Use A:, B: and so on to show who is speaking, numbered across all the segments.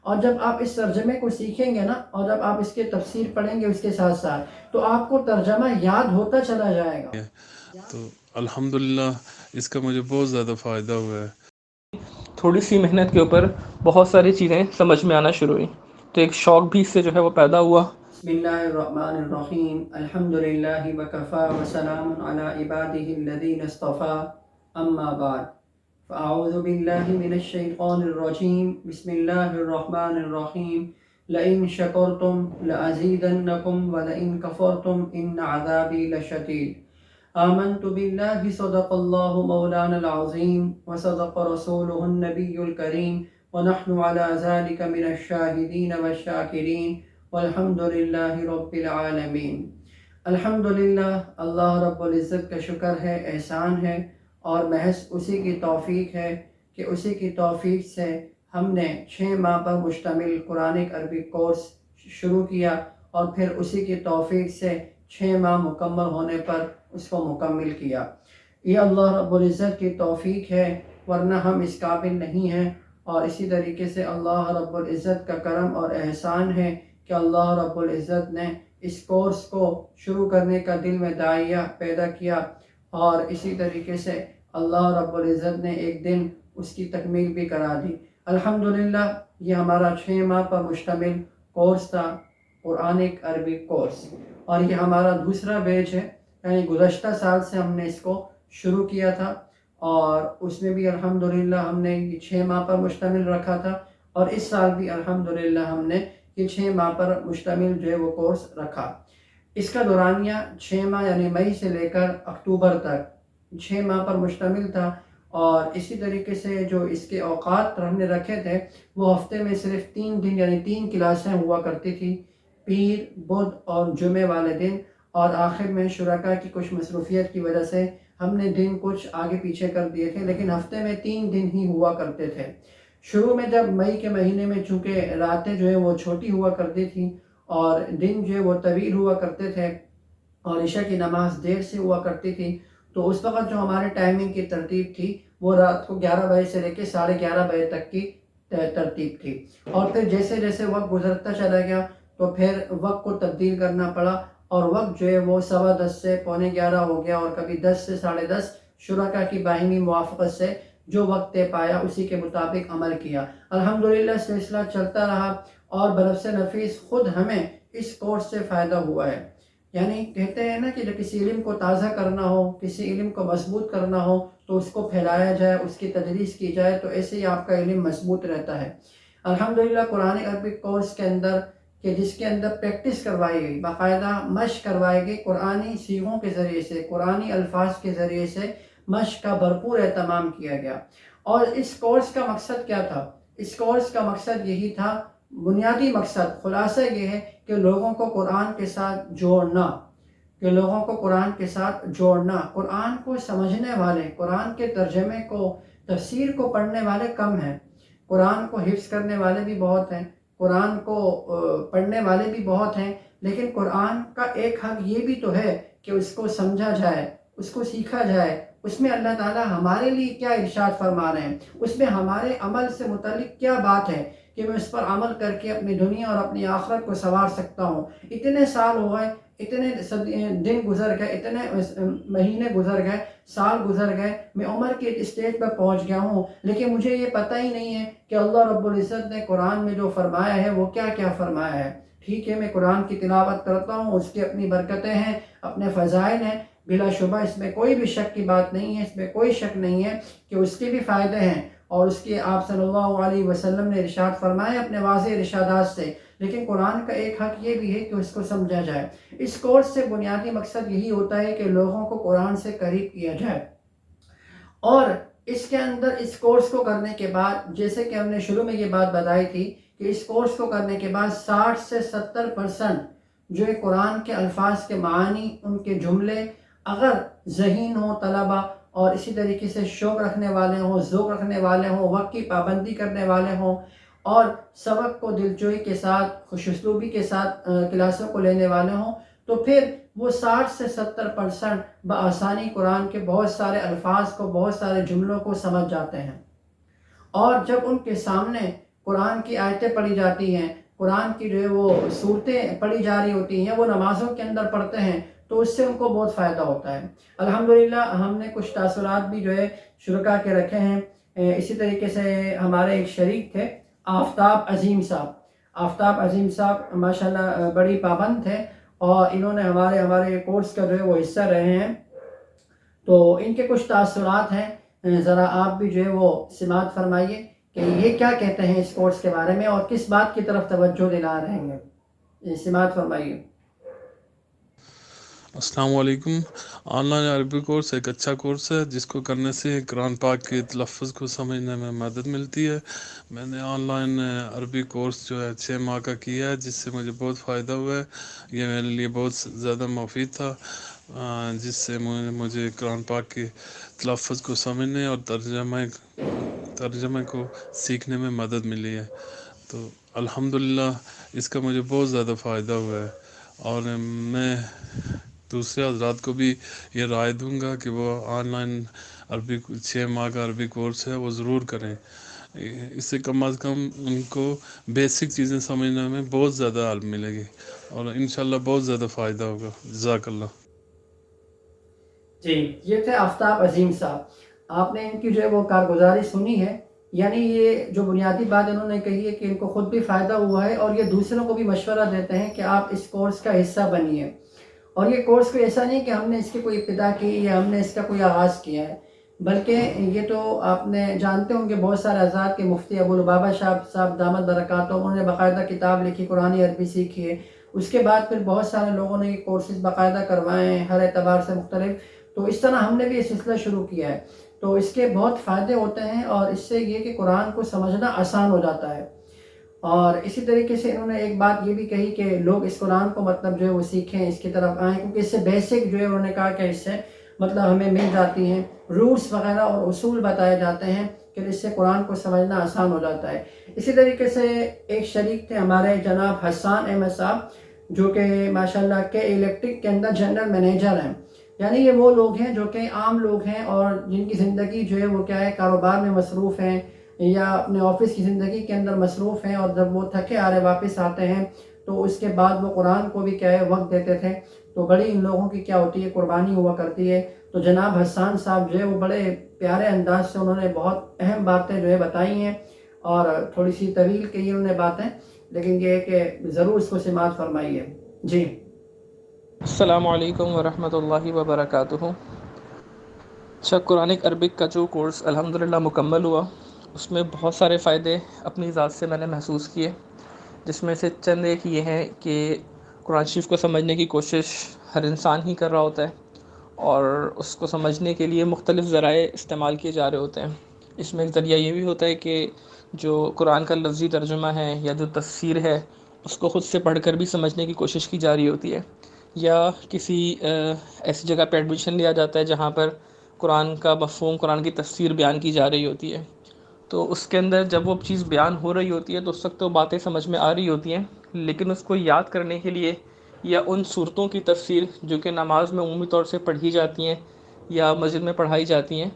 A: اور جب آپ اس ترجمے کو سیکھیں گے نا، اور جب آپ اس کے تفسیر پڑھیں گے اس کے ساتھ ساتھ، تو آپ کو ترجمہ یاد ہوتا چلا جائے گا۔
B: تو الحمدللہ اس کا مجھے بہت زیادہ فائدہ ہوا ہے۔
C: تھوڑی سی محنت کے اوپر بہت ساری چیزیں سمجھ میں آنا شروع ہوئی، تو ایک شوق بھی اس سے جو ہے وہ پیدا ہوا۔
A: بسم اللہ الرحمن الرحیم، الحمدللہ وکفا وسلام علی عبادہ الذین اصطفا، اما بعد فاعوذ باللہ من الشیطان الرجیم، بسم اللہ الرحمن الرحیم، لئن شکرتم لأزیدنکم ولئن کفرتم ان عذابی لشدید۔ آمنت باللہ صدق اللہ مولانا العظیم وصدق رسولہ النبی الکریم ونحن على ذلك من الشاہدین والشاکرین والحمد للہ رب العالمین۔ الحمدللہ، اللہ رب العزت کا شکر ہے، احسان ہے، اور محض اسی کی توفیق ہے کہ اسی کی توفیق سے ہم نے 6 ماہ پر مشتمل قرآنک عربی کورس شروع کیا، اور پھر اسی کی توفیق سے 6 ماہ مکمل ہونے پر اس کو مکمل کیا۔ یہ اللہ رب العزت کی توفیق ہے، ورنہ ہم اس قابل نہیں ہیں۔ اور اسی طریقے سے اللہ رب العزت کا کرم اور احسان ہے کہ اللہ رب العزت نے اس کورس کو شروع کرنے کا دل میں داعیہ پیدا کیا، اور اسی طریقے سے اللہ رب العزت نے ایک دن اس کی تکمیل بھی کرا دی۔ الحمدللہ، یہ ہمارا 6 ماہ پر مشتمل کورس تھا، قرآنک عربی کورس، اور یہ ہمارا دوسرا بیچ ہے، یعنی گزشتہ سال سے ہم نے اس کو شروع کیا تھا، اور اس میں بھی الحمدللہ ہم نے یہ 6 ماہ پر مشتمل رکھا تھا، اور اس سال بھی الحمدللہ ہم نے یہ 6 ماہ پر مشتمل جو ہے وہ کورس رکھا۔ اس کا دورانیہ 6 ماہ یعنی مئی سے لے کر اکتوبر تک 6 ماہ پر مشتمل تھا، اور اسی طریقے سے جو اس کے اوقات ہم نے رکھے تھے وہ ہفتے میں صرف 3 دن یعنی 3 کلاسیں ہوا کرتی تھی، پیر، بدھ اور جمعے والے دن، اور آخر میں شرکاء کی کچھ مصروفیت کی وجہ سے ہم نے دن کچھ آگے پیچھے کر دیے تھے، لیکن ہفتے میں 3 دن ہی ہوا کرتے تھے۔ شروع میں جب مئی کے مہینے میں چونکہ راتیں جو ہے وہ چھوٹی ہوا کرتی تھیں اور دن جو ہے وہ طویل ہوا کرتے تھے، اور عشاء کی نماز دیر سے ہوا کرتی تھی، تو اس وقت جو ہمارے ٹائمنگ کی ترتیب تھی وہ رات کو 11 بجے سے لے کے 11:30 بجے تک کی ترتیب تھی، اور پھر جیسے جیسے وقت گزرتا چلا گیا تو پھر وقت کو تبدیل کرنا پڑا، اور وقت جو ہے وہ 10:15 سے 11:45 ہو گیا، اور کبھی 10 سے 10:30 شرکاء کی باہمی موافقت سے جو وقت طے پایا اسی کے مطابق عمل کیا۔ الحمدللہ سلسلہ چلتا رہا، اور بنفس نفیس خود ہمیں اس کورس سے فائدہ ہوا ہے۔ یعنی کہتے ہیں نا کہ جب کسی علم کو تازہ کرنا ہو، کسی علم کو مضبوط کرنا ہو تو اس کو پھیلایا جائے، اس کی تدریس کی جائے، تو ایسے ہی آپ کا علم مضبوط رہتا ہے۔ الحمدللہ قرآن عربی کورس کے اندر کہ جس کے اندر پریکٹس کروائی گئی، باقاعدہ مشق کروائی گئی، قرآنی صیغوں کے ذریعے سے، قرآنی الفاظ کے ذریعے سے مشق کا بھرپور اہتمام کیا گیا۔ اور اس کورس کا مقصد کیا تھا؟ اس کورس کا مقصد یہی تھا، بنیادی مقصد، خلاصہ یہ ہے کہ لوگوں کو قرآن کے ساتھ جوڑنا، کہ لوگوں کو قرآن کے ساتھ جوڑنا۔ قرآن کو سمجھنے والے، قرآن کے ترجمے کو، تفسیر کو پڑھنے والے کم ہیں، قرآن کو حفظ کرنے والے بھی بہت ہیں، قرآن کو پڑھنے والے بھی بہت ہیں، لیکن قرآن کا ایک حق یہ بھی تو ہے کہ اس کو سمجھا جائے، اس کو سیکھا جائے، اس میں اللہ تعالیٰ ہمارے لیے کیا ارشاد فرما رہے ہیں، اس میں ہمارے عمل سے متعلق کیا بات ہے کہ میں اس پر عمل کر کے اپنی دنیا اور اپنی آخرت کو سنوار سکتا ہوں۔ اتنے سال ہو گئے، اتنے دن گزر گئے، اتنے مہینے گزر گئے، سال گزر گئے، میں عمر کے اسٹیج پر پہنچ گیا ہوں، لیکن مجھے یہ پتہ ہی نہیں ہے کہ اللہ رب العزت نے قرآن میں جو فرمایا ہے وہ کیا کیا فرمایا ہے۔ ٹھیک ہے، میں قرآن کی تلاوت کرتا ہوں، اس کی اپنی برکتیں ہیں، اپنے فضائل ہیں، بلا شبہ اس میں کوئی بھی شک کی بات نہیں ہے، اس میں کوئی شک نہیں ہے کہ اس کے بھی فائدے ہیں، اور اس کے آپ صلی اللہ علیہ وسلم نے ارشاد فرمایا اپنے واضح ارشادات سے، لیکن قرآن کا ایک حق یہ بھی ہے کہ اس کو سمجھا جائے۔ اس کورس سے بنیادی مقصد یہی ہوتا ہے کہ لوگوں کو قرآن سے قریب کیا جائے، اور اس کے اندر اس کورس کو کرنے کے بعد، جیسے کہ ہم نے شروع میں یہ بات بتائی تھی کہ اس کورس کو کرنے کے بعد 60 سے 70% جو ہے قرآن کے الفاظ کے معانی، ان کے جملے اگر ذہین ہوں طلبہ، اور اسی طریقے سے شوق رکھنے والے ہوں، ذوق رکھنے والے ہوں، وقت کی پابندی کرنے والے ہوں، اور سبق کو دلجوئی کے ساتھ، خوش اسلوبی کے ساتھ کلاسوں کو لینے والے ہوں، تو پھر وہ 60 سے 70% بآسانی قرآن کے بہت سارے الفاظ کو، بہت سارے جملوں کو سمجھ جاتے ہیں۔ اور جب ان کے سامنے قرآن کی آیتیں پڑھی جاتی ہیں، قرآن کی جو ہے وہ صورتیں پڑھی جا رہی ہوتی ہیں، وہ نمازوں کے اندر پڑھتے ہیں، تو اس سے ان کو بہت فائدہ ہوتا ہے۔ الحمدللہ ہم نے کچھ تاثرات بھی جو ہے شرکا کے رکھے ہیں۔ اسی طریقے سے ہمارے ایک شریک تھے آفتاب عظیم صاحب، آفتاب عظیم صاحب ماشاءاللہ بڑی پابند تھے، اور انہوں نے ہمارے کورس کا جو ہے وہ حصہ رہے ہیں، تو ان کے کچھ تاثرات ہیں، ذرا آپ بھی جو ہے وہ سماعت فرمائیے کہ یہ کیا کہتے ہیں اس کورس کے بارے میں اور کس بات کی طرف توجہ دلا رہے ہیں، سماعت فرمائیے۔
B: السلام علیکم۔ آن لائن عربی کورس ایک اچھا کورس ہے جس کو کرنے سے قرآن پاک کے تلفظ کو سمجھنے میں مدد ملتی ہے۔ میں نے آن لائن عربی کورس جو ہے 6 ماہ کا کیا ہے، جس سے مجھے بہت فائدہ ہوا ہے۔ یہ میرے لیے بہت زیادہ مفید تھا، جس سے مجھے قرآن پاک کے تلفظ کو سمجھنے اور ترجمے کو سیکھنے میں مدد ملی ہے۔ تو الحمدللہ اس کا مجھے بہت زیادہ فائدہ ہوا ہے، اور میں دوسرے حضرات کو بھی یہ رائے دوں گا کہ وہ آن لائن عربی 6 ماہ کا عربی کورس ہے وہ ضرور کریں۔ اس سے کم از کم ان کو بیسک چیزیں سمجھنے میں بہت زیادہ ہیلپ ملے گی، اور انشاءاللہ بہت زیادہ فائدہ ہوگا۔ جزاک اللہ۔
A: جی، یہ تھے آفتاب عظیم صاحب، آپ نے ان کی جو ہے وہ کارگزاری سنی ہے، یعنی یہ جو بنیادی بات انہوں نے کہی ہے کہ ان کو خود بھی فائدہ ہوا ہے، اور یہ دوسروں کو بھی مشورہ دیتے ہیں کہ آپ اس کورس کا حصہ بنیے۔ اور یہ کورس کوئی ایسا نہیں کہ ہم نے اس کی کوئی ابتدا کی یا ہم نے اس کا کوئی آغاز کیا ہے، بلکہ یہ تو آپ نے جانتے ہوں گے بہت سارے حضرات کے مفتی ابو لبابہ صاحب دامت برکاتہم، انہوں نے باقاعدہ کتاب لکھی، قرآن عربی سیکھی ہے۔ اس کے بعد پھر بہت سارے لوگوں نے یہ کورسز باقاعدہ کروائے ہیں ہر اعتبار سے مختلف، تو اس طرح ہم نے بھی یہ سلسلہ شروع کیا ہے۔ تو اس کے بہت فائدے ہوتے ہیں، اور اس سے یہ کہ قرآن کو سمجھنا آسان ہو جاتا ہے۔ اور اسی طریقے سے انہوں نے ایک بات یہ بھی کہی کہ لوگ اس قرآن کو مطلب جو ہے وہ سیکھیں، اس کی طرف آئیں، کیونکہ اس سے بیسک جو ہے انہوں نے کہا کہ اس سے مطلب ہمیں مل جاتی ہیں، روٹس وغیرہ اور اصول بتائے جاتے ہیں کہ اس سے قرآن کو سمجھنا آسان ہو جاتا ہے۔ اسی طریقے سے ایک شریک تھے ہمارے جناب حسان احمد صاحب، جو کہ ماشاءاللہ کے الیکٹرک کے اندر جنرل مینیجر ہیں، یعنی یہ وہ لوگ ہیں جو کہ عام لوگ ہیں اور جن کی زندگی جو ہے وہ کیا ہے، کاروبار میں مصروف ہیں یا اپنے آفس کی زندگی کے اندر مصروف ہیں، اور جب وہ تھکے ہارے واپس آتے ہیں تو اس کے بعد وہ قرآن کو بھی کیا ہے وقت دیتے تھے، تو بڑی ان لوگوں کی کیا ہوتی ہے، قربانی ہوا کرتی ہے۔ تو جناب حسان صاحب جو ہے وہ بڑے پیارے انداز سے انہوں نے بہت اہم باتیں جو ہے بتائی ہیں، اور تھوڑی سی طویل کہی انہوں نے باتیں، لیکن یہ ہے کہ ضرور اس کو سماعت فرمائیے۔ جی
C: السلام علیکم ورحمۃ اللہ وبرکاتہ۔ اچھا، قرآن عربک کا جو کورس الحمدللہ مکمل ہوا، اس میں بہت سارے فائدے اپنی ذات سے میں نے محسوس کیے، جس میں سے چند ایک یہ ہیں کہ قرآن شریف کو سمجھنے کی کوشش ہر انسان ہی کر رہا ہوتا ہے، اور اس کو سمجھنے کے لیے مختلف ذرائع استعمال کیے جا رہے ہوتے ہیں۔ اس میں ایک ذریعہ یہ بھی ہوتا ہے کہ جو قرآن کا لفظی ترجمہ ہے یا جو تفسیر ہے، اس کو خود سے پڑھ کر بھی سمجھنے کی کوشش کی جا رہی ہوتی ہے، یا کسی ایسی جگہ پہ ایڈمیشن لیا جاتا ہے جہاں پر قرآن کا مفہوم، قرآن کی تفسیر بیان کی جا رہی ہوتی ہے۔ تو اس کے اندر جب وہ چیز بیان ہو رہی ہوتی ہے تو اس وقت تو باتیں سمجھ میں آ رہی ہوتی ہیں، لیکن اس کو یاد کرنے کے لیے یا ان صورتوں کی تفسیر جو کہ نماز میں عمومی طور سے پڑھی جاتی ہیں یا مسجد میں پڑھائی جاتی ہیں،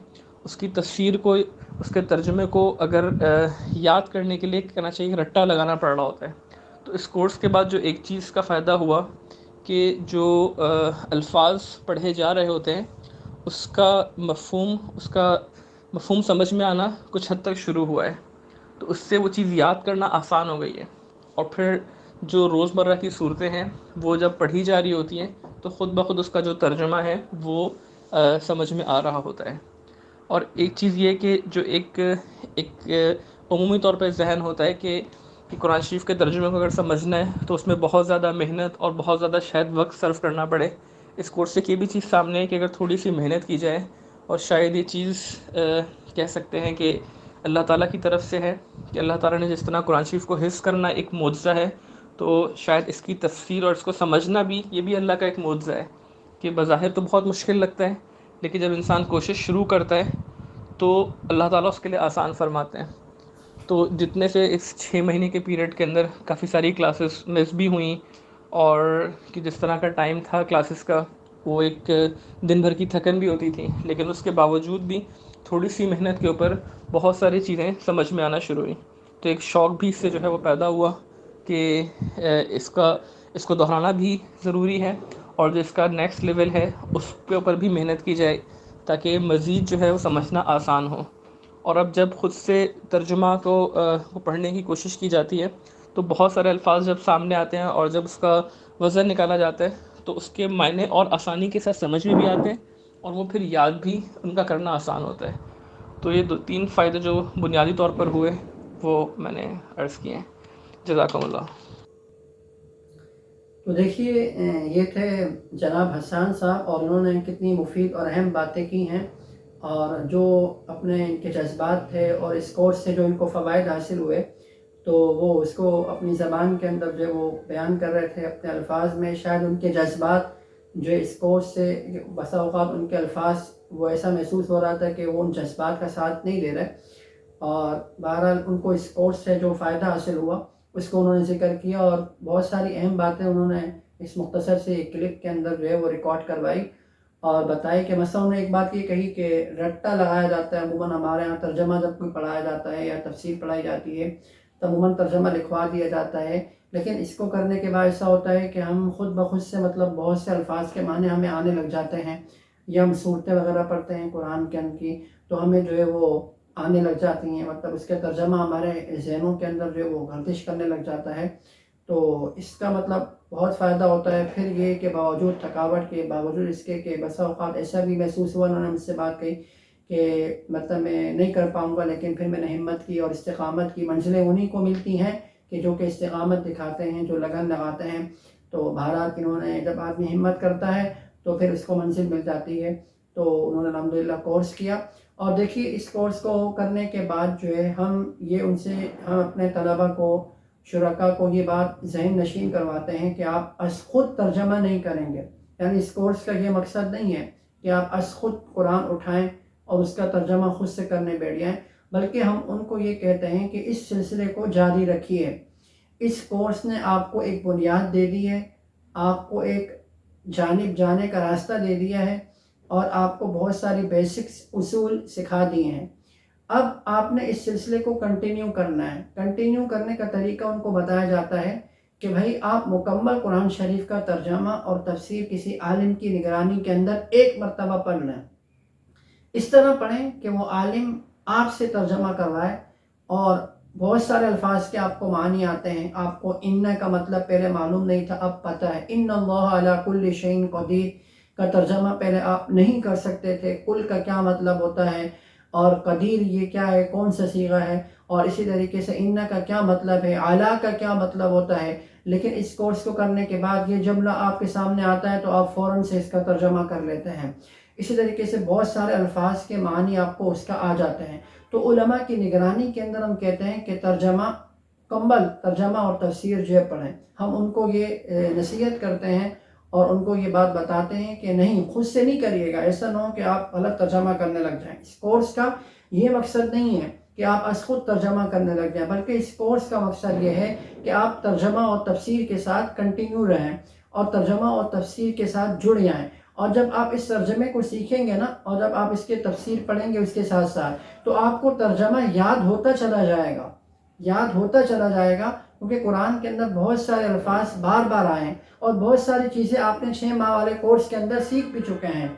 C: اس کی تفسیر کو، اس کے ترجمے کو اگر یاد کرنے کے لیے کہنا چاہیے رٹا لگانا پڑ رہا ہوتا ہے۔ تو اس کورس کے بعد جو ایک چیز کا فائدہ ہوا کہ جو الفاظ پڑھے جا رہے ہوتے ہیں اس کا مفہوم سمجھ میں آنا کچھ حد تک شروع ہوا ہے، تو اس سے وہ چیز یاد کرنا آسان ہو گئی ہے۔ اور پھر جو روزمرہ کی صورتیں ہیں وہ جب پڑھی جا رہی ہوتی ہیں تو خود بخود اس کا جو ترجمہ ہے وہ سمجھ میں آ رہا ہوتا ہے۔ اور ایک چیز یہ کہ جو ایک عمومی طور پہ ذہن ہوتا ہے کہ قرآن شریف کے ترجمے کو اگر سمجھنا ہے تو اس میں بہت زیادہ محنت اور بہت زیادہ شاید وقت صرف کرنا پڑے۔ اس کورس سے یہ بھی چیز سامنے ہے کہ اگر تھوڑی سی محنت کی جائے، اور شاید یہ چیز کہہ سکتے ہیں کہ اللہ تعالیٰ کی طرف سے ہے کہ اللہ تعالیٰ نے جس طرح قرآن شریف کو حفظ کرنا ایک معجزہ ہے، تو شاید اس کی تفسیر اور اس کو سمجھنا بھی یہ بھی اللہ کا ایک معجزہ ہے کہ بظاہر تو بہت مشکل لگتا ہے، لیکن جب انسان کوشش شروع کرتا ہے تو اللہ تعالیٰ اس کے لیے آسان فرماتے ہیں۔ تو جتنے سے اس 6 مہینے کے پیریڈ کے اندر کافی ساری کلاسز مس بھی ہوئیں، اور کہ جس طرح کا ٹائم تھا کلاسز کا وہ ایک دن بھر کی تھکن بھی ہوتی تھی، لیکن اس کے باوجود بھی تھوڑی سی محنت کے اوپر بہت ساری چیزیں سمجھ میں آنا شروع ہوئیں۔ تو ایک شوق بھی اس سے جو ہے وہ پیدا ہوا کہ اس کو دہرانا بھی ضروری ہے، اور جو اس کا نیکسٹ لیول ہے اس کے اوپر بھی محنت کی جائے تاکہ مزید جو ہے وہ سمجھنا آسان ہو۔ اور اب جب خود سے ترجمہ کو پڑھنے کی کوشش کی جاتی ہے تو بہت سارے الفاظ جب سامنے آتے ہیں اور جب اس کا وزن نکالا جاتا ہے تو اس کے معنی اور آسانی کے ساتھ سمجھ میں بھی آتے ہیں، اور وہ پھر یاد بھی ان کا کرنا آسان ہوتا ہے۔ تو یہ 2-3 فائدے جو بنیادی طور پر ہوئے وہ میں نے عرض کیے ہیں۔ جزاکم اللہ۔
A: تو دیکھیے یہ تھے جناب حسان صاحب، اور انہوں نے کتنی مفید اور اہم باتیں کی ہیں، اور جو اپنے ان کے جذبات تھے اور اس کورس سے جو ان کو فوائد حاصل ہوئے تو وہ اس کو اپنی زبان کے اندر جو وہ بیان کر رہے تھے اپنے الفاظ میں۔ شاید ان کے جذبات جو اس کورس سے بسا اوقات ان کے الفاظ وہ ایسا محسوس ہو رہا تھا کہ وہ ان جذبات کا ساتھ نہیں دے رہے، اور بہرحال ان کو اس کورس سے جو فائدہ حاصل ہوا اس کو انہوں نے ذکر کیا، اور بہت ساری اہم باتیں انہوں نے اس مختصر سے ایک کلپ کے اندر جو ہے وہ ریکارڈ کروائی اور بتائی کہ مثلا انہوں نے ایک بات یہ کہی کہ رٹا لگایا جاتا ہے عموماً ہمارے ہاں ترجمہ جب کوئی پڑھایا جاتا ہے یا تفسیر پڑھائی جاتی ہے تو عموماً ترجمہ لکھوا دیا جاتا ہے، لیکن اس کو کرنے کے بعد ایسا ہوتا ہے کہ ہم خود بخود سے مطلب بہت سے الفاظ کے معنی ہمیں آنے لگ جاتے ہیں، یا ہم صورتیں وغیرہ پڑھتے ہیں قرآن کے ان کی تو ہمیں جو ہے وہ آنے لگ جاتی ہیں، مطلب اس کے ترجمہ ہمارے ذہنوں کے اندر جو ہے وہ گردش کرنے لگ جاتا ہے۔ تو اس کا مطلب بہت فائدہ ہوتا ہے۔ پھر یہ کہ باوجود تھکاوٹ کے باوجود اس کے کہ بسا اوقات ایسا بھی محسوس ہوا، انہوں نے مجھ سے بات کہی کہ مطلب میں نہیں کر پاؤں گا، لیکن پھر میں نے ہمت کی اور استقامت کی۔ منزلیں انہی کو ملتی ہیں کہ جو کہ استقامت دکھاتے ہیں، جو لگن لگاتے ہیں۔ تو بہرحال انہوں نے جب آدمی ہمت کرتا ہے تو پھر اس کو منزل مل جاتی ہے۔ تو انہوں نے الحمدللہ کورس کیا، اور دیکھیے اس کورس کو کرنے کے بعد جو ہے ہم اپنے طلبہ کو، شرکاء کو یہ بات ذہن نشین کرواتے ہیں کہ آپ از خود ترجمہ نہیں کریں گے، یعنی اس کورس کا یہ مقصد نہیں ہے کہ آپ از خود قرآن اٹھائیں اور اس کا ترجمہ خود سے کرنے بیٹھ جائیں، بلکہ ہم ان کو یہ کہتے ہیں کہ اس سلسلے کو جاری رکھیے۔ اس کورس نے آپ کو ایک بنیاد دے دی ہے، آپ کو ایک جانب جانے کا راستہ دے دیا ہے، اور آپ کو بہت ساری بیسکس اصول سکھا دیے ہیں۔ اب آپ نے اس سلسلے کو کنٹینیو کرنا ہے۔ کنٹینیو کرنے کا طریقہ ان کو بتایا جاتا ہے کہ بھائی آپ مکمل قرآن شریف کا ترجمہ اور تفسیر کسی عالم کی نگرانی کے اندر ایک مرتبہ پڑھ لیں۔ اس طرح پڑھیں کہ وہ عالم آپ سے ترجمہ کروائے، اور بہت سارے الفاظ کے آپ کو معنی آتے ہیں۔ آپ کو ان کا مطلب پہلے معلوم نہیں تھا، اب پتہ ہے۔ ان اللہ علی کل شیء قدیر کا ترجمہ پہلے آپ نہیں کر سکتے تھے، کل کا کیا مطلب ہوتا ہے اور قدیر یہ کیا ہے، کون سا صیغہ ہے، اور اسی طریقے سے ان کا کیا مطلب ہے، اعلیٰ کا کیا مطلب ہوتا ہے۔ لیکن اس کورس کو کرنے کے بعد یہ جملہ آپ کے سامنے آتا ہے تو آپ فوراً سے اس کا ترجمہ کر لیتے ہیں۔ اسی طریقے سے بہت سارے الفاظ کے معنی آپ کو اس کا آ جاتے ہیں۔ تو علماء کی نگرانی کے اندر ہم کہتے ہیں کہ کمبل ترجمہ اور تفسیر جو ہے پڑھیں۔ ہم ان کو یہ نصیحت کرتے ہیں اور ان کو یہ بات بتاتے ہیں کہ نہیں، خود سے نہیں کریے گا، ایسا نہ ہو کہ آپ غلط ترجمہ کرنے لگ جائیں۔ اس کورس کا یہ مقصد نہیں ہے کہ آپ از خود ترجمہ کرنے لگ جائیں، بلکہ اس کورس کا مقصد یہ ہے کہ آپ ترجمہ اور تفسیر کے ساتھ کنٹینیو رہیں اور ترجمہ اور تفسیر کے ساتھ جڑ جائیں۔ اور جب آپ اس ترجمے کو سیکھیں گے نا، اور جب آپ اس کے تفسیر پڑھیں گے اس کے ساتھ ساتھ، تو آپ کو ترجمہ یاد ہوتا چلا جائے گا، کیونکہ قرآن کے اندر بہت سارے الفاظ بار بار آئے ہیں، اور بہت ساری چیزیں آپ نے 6 ماہ والے کورس کے اندر سیکھ بھی چکے ہیں۔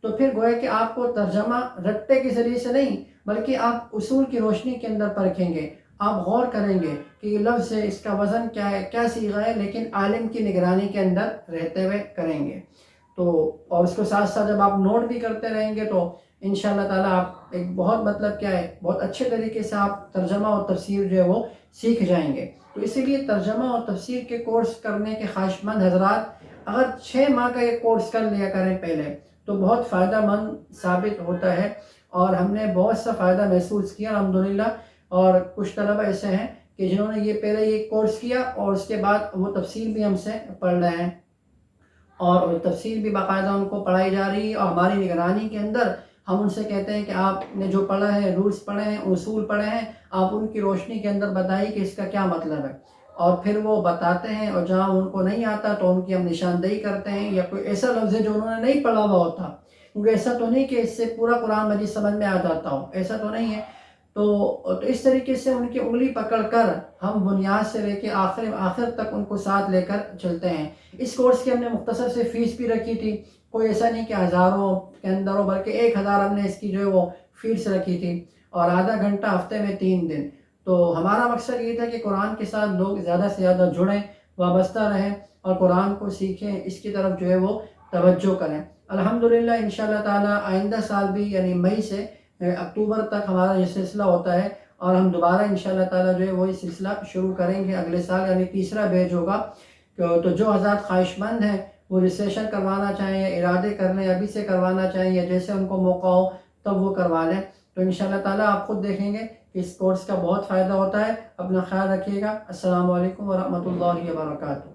A: تو پھر گویا کہ آپ کو ترجمہ رٹے کے ذریعے سے نہیں، بلکہ آپ اصول کی روشنی کے اندر پرکھیں گے، آپ غور کریں گے کہ یہ لفظ ہے، اس کا وزن کیا ہے، کیا صیغہ ہے، لیکن عالم کی نگرانی کے اندر رہتے ہوئے کریں گے۔ تو اور اس کو ساتھ ساتھ جب آپ نوٹ بھی کرتے رہیں گے تو انشاءاللہ تعالیٰ آپ ایک بہت اچھے طریقے سے آپ ترجمہ اور تفسیر جو ہے وہ سیکھ جائیں گے۔ تو اسی لیے ترجمہ اور تفسیر کے کورس کرنے کے خواہش مند حضرات اگر 6 ماہ کا یہ کورس کر لیا کریں پہلے تو بہت فائدہ مند ثابت ہوتا ہے، اور ہم نے بہت سا فائدہ محسوس کیا الحمدللہ۔ اور کچھ طلبہ ایسے ہیں کہ جنہوں نے یہ پہلے یہ کورس کیا اور اس کے بعد وہ تفسیر بھی ہم سے پڑھ رہے ہیں، اور تفسیر بھی باقاعدہ ان کو پڑھائی جا رہی ہے، اور ہماری نگرانی کے اندر ہم ان سے کہتے ہیں کہ آپ نے جو پڑھا ہے، رولز پڑھے ہیں، اصول پڑھے ہیں، آپ ان کی روشنی کے اندر بتائیے کہ اس کا کیا مطلب ہے، اور پھر وہ بتاتے ہیں، اور جہاں ان کو نہیں آتا تو ان کی ہم نشاندہی کرتے ہیں، یا کوئی ایسا لفظ ہے جو انہوں نے نہیں پڑھا ہوا ہوتا، کیونکہ ایسا تو نہیں کہ اس سے پورا قرآن مجید سمجھ میں آ جاتا ہو، ایسا تو نہیں ہے۔ تو اس طریقے سے ان کی انگلی پکڑ کر ہم بنیاد سے لے کے آخر تک ان کو ساتھ لے کر چلتے ہیں۔ اس کورس کی ہم نے مختصر سے فیس بھی رکھی تھی، کوئی ایسا نہیں کہ ہزاروں کے اندر ہو، بلکہ 1000 ہم نے اس کی جو ہے وہ فیس رکھی تھی، اور آدھا گھنٹہ ہفتے میں 3 دن۔ تو ہمارا مقصد یہ تھا کہ قرآن کے ساتھ لوگ زیادہ سے زیادہ جڑیں، وابستہ رہیں اور قرآن کو سیکھیں، اس کی طرف جو ہے وہ توجہ کریں۔ الحمدللہ انشاءاللہ تعالی آئندہ سال بھی یعنی مئی سے اکتوبر تک ہمارا یہ سلسلہ ہوتا ہے، اور ہم دوبارہ انشاءاللہ تعالی جو ہے وہی سلسلہ شروع کریں گے اگلے سال، یعنی تیسرا بیچ ہوگا۔ تو جو حضرات خواہش مند ہیں وہ رجسٹریشن کروانا چاہیں یا ارادے کر لیں، ابھی سے کروانا چاہیں یا جیسے ان کو موقع ہو تب وہ کروا لیں، تو انشاءاللہ تعالیٰ آپ خود دیکھیں گے کہ اس کورس کا بہت فائدہ ہوتا ہے۔ اپنا خیال رکھیے گا۔ السلام علیکم ورحمۃ اللہ وبرکاتہ۔